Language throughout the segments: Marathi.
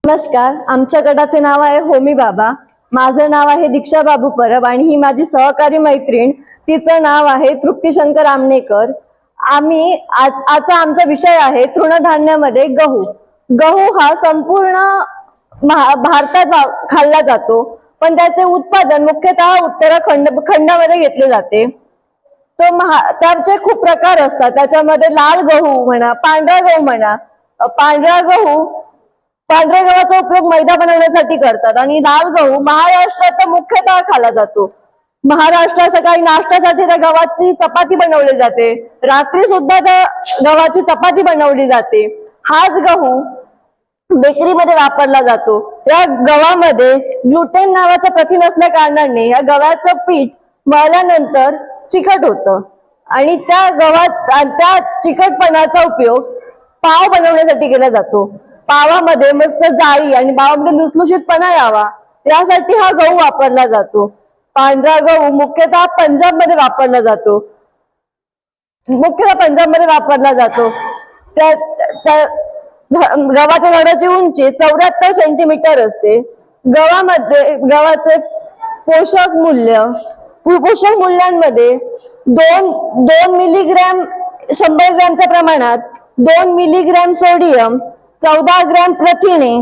नमस्कार, आमच्या गटाचे नाव आहे होमी बाबा. माझं नाव आहे दीक्षा बाबू परब आणि ही माझी सहकारी मैत्रीण, तिचं नाव आहे तृप्ती शंकर आमनेकर. आजचा आमचा विषय आहे तृणधान्यामध्ये गहू. गहू हा संपूर्ण भारतात खाल्ला जातो, पण त्याचे उत्पादन मुख्यतः उत्तराखंड खंडामध्ये घेतले जाते. त्याचे खूप प्रकार असतात. त्याच्यामध्ये लाल गहू म्हणा, पांढरा गहू म्हणा. पांढऱ्या गव्हाचा उपयोग मैदा बनवण्यासाठी करतात आणि लाल गहू महाराष्ट्रात मुख्यतः खाल्ला जातो. महाराष्ट्रात सकाळी नाश्त्यासाठी त्या गव्हाची चपाती बनवली जाते, रात्री सुद्धा त्या गव्हाची चपाती बनवली जाते. हाच गहू बेकरीमध्ये वापरला जातो. या गव्हामध्ये ग्लुटेन नावाचं प्रथिन असल्या कारणाने या गव्हाचं पीठ मळल्यानंतर चिकट होतं आणि त्या चिकटपणाचा उपयोग पाव बनवण्यासाठी केला जातो. पावामध्ये मस्त जाळी आणि पावामध्ये लुसलुशीतपणा यावा यासाठी हा गहू वापरला जातो. पांढरा गहू मुख्यतः पंजाबमध्ये वापरला जातो. त्या गव्हाच्या झाडाची उंची 74 सेंटीमीटर असते. गव्हाचे पोषक मूल्यांमध्ये 2 मिलीग्रॅम 100 ग्रॅमच्या प्रमाणात 2 मिलीग्रॅम सोडियम, 14 ग्रॅम प्रथिने,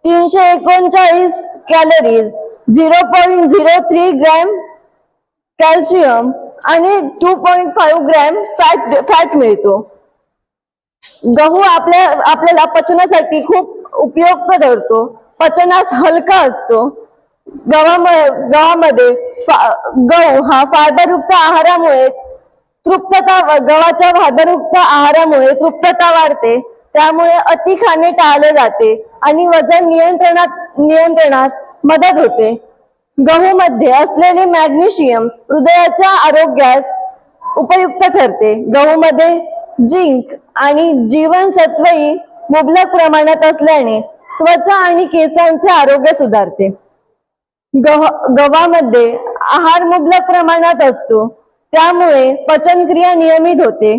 339 कॅलरीज, 0.03 ग्रॅम कॅल्शियम आणि 2.5 ग्रॅम फॅट मिळतो. गहू आपल्याला पचनासाठी खूप उपयुक्त ठरतो. पचनास हलका असतो. गव्हामध्ये गहू हा फायबरयुक्त आहारामुळे गव्हाच्या फायबरयुक्त आहारामुळे तृप्तता वाढते. त्यामुळे अति खाणे टाळले जाते आणि वजन नियंत्रणात मदत होते. गहूमध्ये असलेले मॅग्नेशियम हृदयाच्या आरोग्यास उपयुक्त ठरते. गहूमध्ये झिंक आणि जीवनसत्वही मुबलक प्रमाणात असल्याने त्वचा आणि केसांचे आरोग्य सुधारते. गव्हामध्ये आहार मुबलक प्रमाणात असतो, त्यामुळे पचनक्रिया नियमित होते.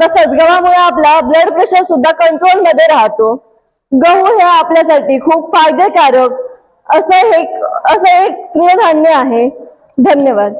तसंच गव्हामुळे आपला ब्लड प्रेशर सुद्धा कंट्रोल मध्ये राहतो. गहू हे आपल्यासाठी खूप फायदेकारक असं एक तृणधान्य आहे. धन्यवाद.